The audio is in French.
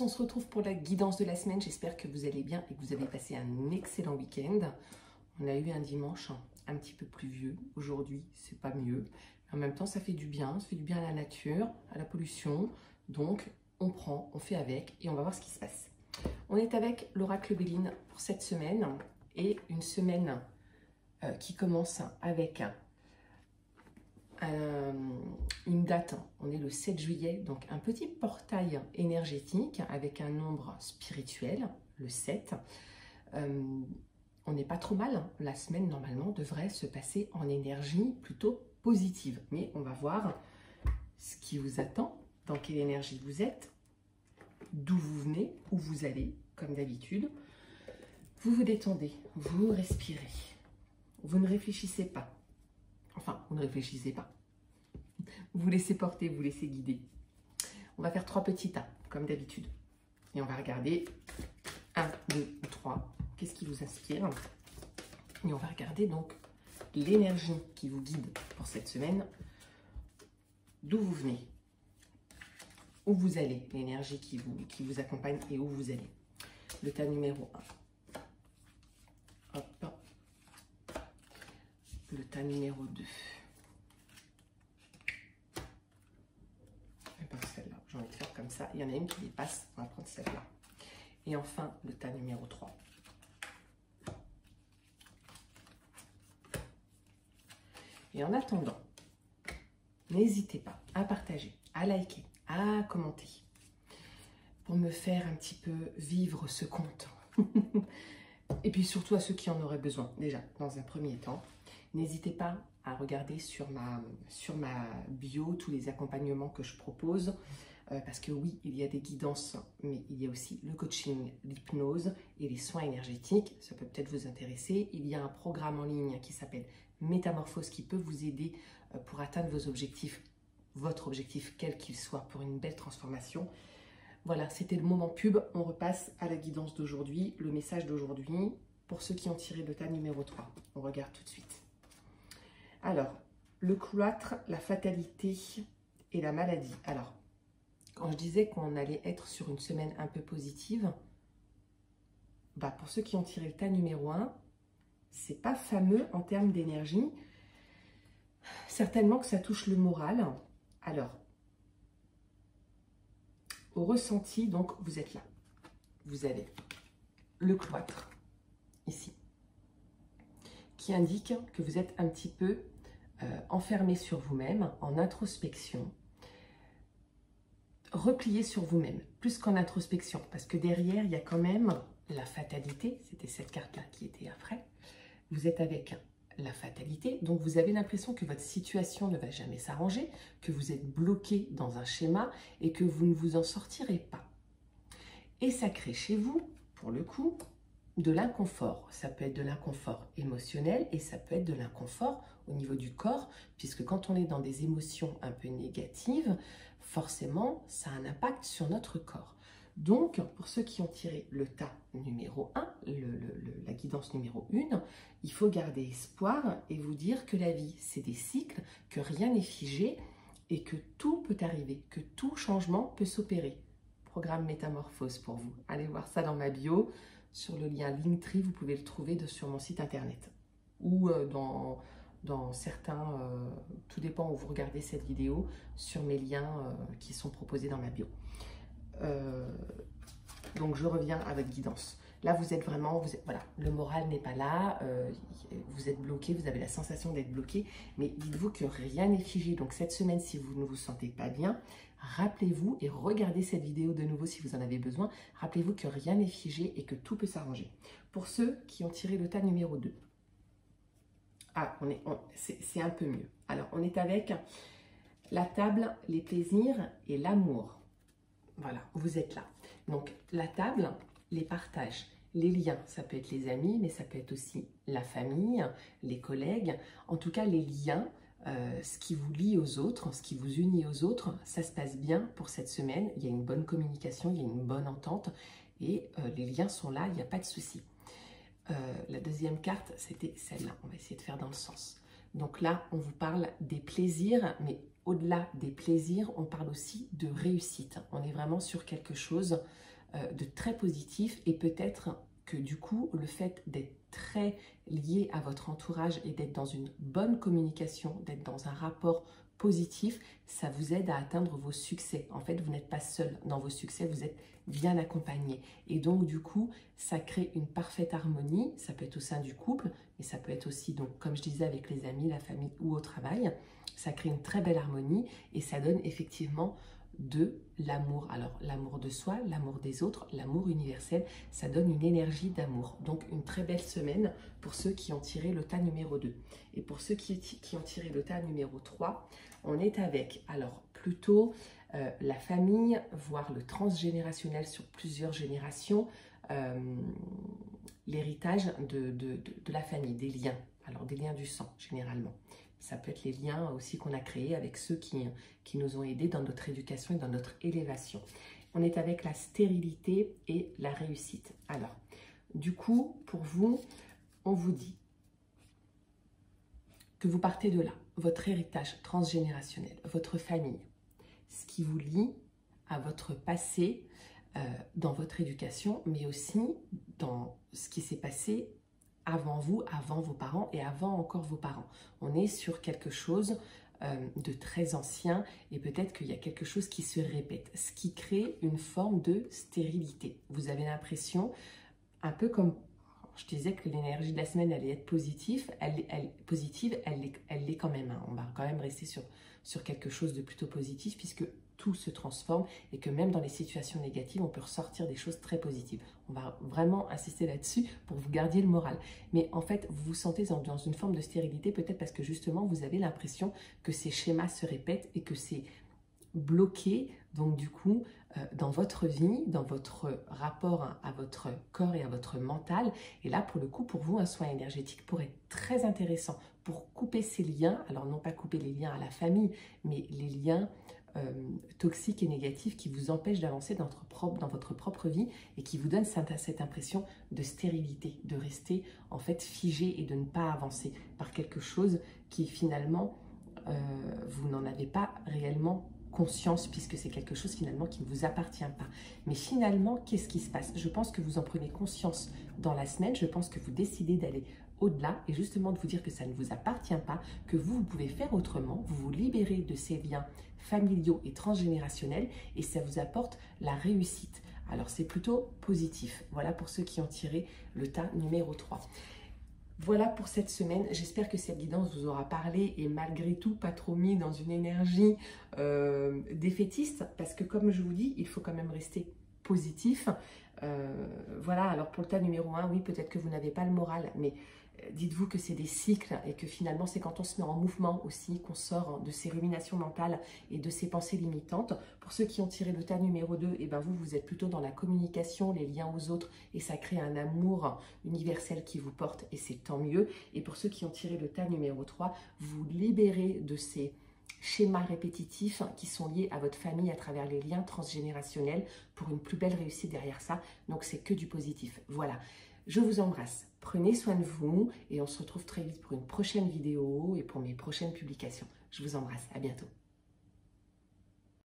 tous, on se retrouve pour la guidance de la semaine. J'espère que vous allez bien et que vous avez passé un excellent week-end. On a eu un dimanche un petit peu pluvieux. Aujourd'hui, c'est pas mieux. En même temps, ça fait du bien. Ça fait du bien à la nature, à la pollution. Donc, on prend, on fait avec et on va voir ce qui se passe. On est avec l'oracle Béline pour cette semaine et une semaine qui commence avec une date, on est le 7 juillet, donc un petit portail énergétique avec un nombre spirituel, le 7. On n'est pas trop mal, la semaine normalement devrait se passer en énergie plutôt positive. Mais on va voir ce qui vous attend, dans quelle énergie vous êtes, d'où vous venez, où vous allez, comme d'habitude. Vous vous détendez, vous respirez, vous ne réfléchissez pas. Enfin, vous ne réfléchissez pas. Vous laissez porter, vous laissez guider. On va faire 3 petits tas, comme d'habitude. Et on va regarder 1, 2 ou 3. Qu'est-ce qui vous inspire? Et on va regarder donc l'énergie qui vous guide pour cette semaine. D'où vous venez, où vous allez, l'énergie qui vous accompagne et où vous allez. Le tas numéro 1. Hop. Le tas numéro 2. Je vais prendre celle-là. J'ai envie de faire comme ça. Il y en a une qui dépasse. On va prendre celle-là. Et enfin, le tas numéro 3. Et en attendant, n'hésitez pas à partager, à liker, à commenter pour me faire un petit peu vivre ce conte. Et puis surtout à ceux qui en auraient besoin. Déjà, dans un premier temps, n'hésitez pas à regarder sur ma bio tous les accompagnements que je propose. Parce que oui, il y a des guidances, mais il y a aussi le coaching, l'hypnose et les soins énergétiques. Ça peut peut-être vous intéresser. Il y a un programme en ligne qui s'appelle Métamorphose qui peut vous aider pour atteindre vos objectifs, votre objectif quel qu'il soit, pour une belle transformation. Voilà, c'était le moment pub. On repasse à la guidance d'aujourd'hui, le message d'aujourd'hui pour ceux qui ont tiré le tas numéro 3. On regarde tout de suite. Alors, le cloître, la fatalité et la maladie. Alors, quand je disais qu'on allait être sur une semaine un peu positive, bah pour ceux qui ont tiré le tas numéro 1, c'est pas fameux en termes d'énergie. Certainement que ça touche le moral. Alors, au ressenti, donc vous êtes là. Vous avez le cloître, ici, qui indique que vous êtes un petit peu enfermé sur vous-même, en introspection, replié sur vous-même, plus qu'en introspection, parce que derrière, il y a quand même la fatalité, c'était cette carte-là qui était après. Vous êtes avec la fatalité, donc vous avez l'impression que votre situation ne va jamais s'arranger, que vous êtes bloqué dans un schéma et que vous ne vous en sortirez pas. Et ça crée chez vous, pour le coup, de l'inconfort. Ça peut être de l'inconfort émotionnel et ça peut être de l'inconfort au niveau du corps, puisque quand on est dans des émotions un peu négatives, forcément, ça a un impact sur notre corps. Donc, pour ceux qui ont tiré le tas numéro 1, la guidance numéro 1, il faut garder espoir et vous dire que la vie, c'est des cycles, que rien n'est figé et que tout peut arriver, que tout changement peut s'opérer. Programme Métamorphose pour vous. Allez voir ça dans ma bio. Sur le lien Linktree, vous pouvez le trouver sur mon site internet ou dans certains, tout dépend où vous regardez cette vidéo, sur mes liens qui sont proposés dans ma bio. Donc je reviens à votre guidance. Là vous êtes vraiment, voilà, le moral n'est pas là, vous êtes bloqué, vous avez la sensation d'être bloqué, mais dites-vous que rien n'est figé. Donc cette semaine, si vous ne vous sentez pas bien, rappelez-vous et regardez cette vidéo de nouveau si vous en avez besoin. Rappelez-vous que rien n'est figé et que tout peut s'arranger. Pour ceux qui ont tiré le tas numéro 2, ah, c'est un peu mieux. Alors on est avec la table, les plaisirs et l'amour. Voilà, vous êtes là. Donc, la table, les partages, les liens, ça peut être les amis, mais ça peut être aussi la famille, les collègues. En tout cas, les liens, ce qui vous lie aux autres, ce qui vous unit aux autres, ça se passe bien pour cette semaine. Il y a une bonne communication, il y a une bonne entente et les liens sont là, il n'y a pas de souci. La deuxième carte, c'était celle-là. On va essayer de faire dans le sens. Donc là, on vous parle des plaisirs, mais au-delà des plaisirs, on parle aussi de réussite. On est vraiment sur quelque chose de très positif, et peut-être que du coup, le fait d'être très lié à votre entourage et d'être dans une bonne communication, d'être dans un rapport positif, ça vous aide à atteindre vos succès. En fait, vous n'êtes pas seul dans vos succès, vous êtes bien accompagné. Et donc, du coup, ça crée une parfaite harmonie. Ça peut être au sein du couple, mais ça peut être aussi, donc, comme je disais, avec les amis, la famille ou au travail. Ça crée une très belle harmonie et ça donne effectivement de l'amour. Alors, l'amour de soi, l'amour des autres, l'amour universel, ça donne une énergie d'amour. Donc, une très belle semaine pour ceux qui ont tiré le tas numéro 2. Et pour ceux qui ont tiré le tas numéro 3, on est avec, alors, plutôt la famille, voire le transgénérationnel sur plusieurs générations, l'héritage de la famille, des liens. Alors, des liens du sang, généralement. Ça peut être les liens aussi qu'on a créés avec ceux qui nous ont aidés dans notre éducation et dans notre élévation. On est avec la stérilité et la réussite. Alors, du coup, pour vous, on vous dit que vous partez de là, votre héritage transgénérationnel, votre famille, ce qui vous lie à votre passé dans votre éducation, mais aussi dans ce qui s'est passé avant vous, avant vos parents et avant encore vos parents. On est sur quelque chose de très ancien et peut-être qu'il y a quelque chose qui se répète, ce qui crée une forme de stérilité. Vous avez l'impression, un peu comme je disais que l'énergie de la semaine allait être positive, elle l'est quand même. Hein. On va quand même rester sur quelque chose de plutôt positif puisque tout se transforme et que même dans les situations négatives, on peut ressortir des choses très positives. On va vraiment insister là-dessus pour vous garder le moral. Mais en fait, vous vous sentez dans une forme de stérilité, peut-être parce que justement, vous avez l'impression que ces schémas se répètent et que c'est bloqué, donc du coup, dans votre vie, dans votre rapport à votre corps et à votre mental. Et là, pour le coup, pour vous, un soin énergétique pourrait être très intéressant pour couper ces liens. Alors, non pas couper les liens à la famille, mais les liens toxiques et négatifs qui vous empêchent d'avancer dans votre propre vie et qui vous donnent cette impression de stérilité, de rester en fait figé et de ne pas avancer par quelque chose qui finalement, vous n'en avez pas réellement conscience puisque c'est quelque chose finalement qui ne vous appartient pas. Mais finalement, qu'est-ce qui se passe? Je pense que vous en prenez conscience dans la semaine, je pense que vous décidez d'aller au-delà et justement de vous dire que ça ne vous appartient pas, que vous pouvez faire autrement, vous vous libérez de ces liens familiaux et transgénérationnels et ça vous apporte la réussite. Alors c'est plutôt positif. Voilà pour ceux qui ont tiré le tas numéro 3. Voilà pour cette semaine, j'espère que cette guidance vous aura parlé et malgré tout pas trop mis dans une énergie défaitiste parce que comme je vous dis, il faut quand même rester positif. Voilà, alors pour le tas numéro 1, oui, peut-être que vous n'avez pas le moral, mais dites-vous que c'est des cycles et que finalement c'est quand on se met en mouvement aussi qu'on sort de ces ruminations mentales et de ces pensées limitantes. Pour ceux qui ont tiré le tas numéro 2, et ben vous êtes plutôt dans la communication, les liens aux autres et ça crée un amour universel qui vous porte et c'est tant mieux. Et pour ceux qui ont tiré le tas numéro 3, vous libérez de ces schémas répétitifs qui sont liés à votre famille à travers les liens transgénérationnels pour une plus belle réussite derrière ça. Donc c'est que du positif. Voilà. Je vous embrasse, prenez soin de vous et on se retrouve très vite pour une prochaine vidéo et pour mes prochaines publications. Je vous embrasse, à bientôt.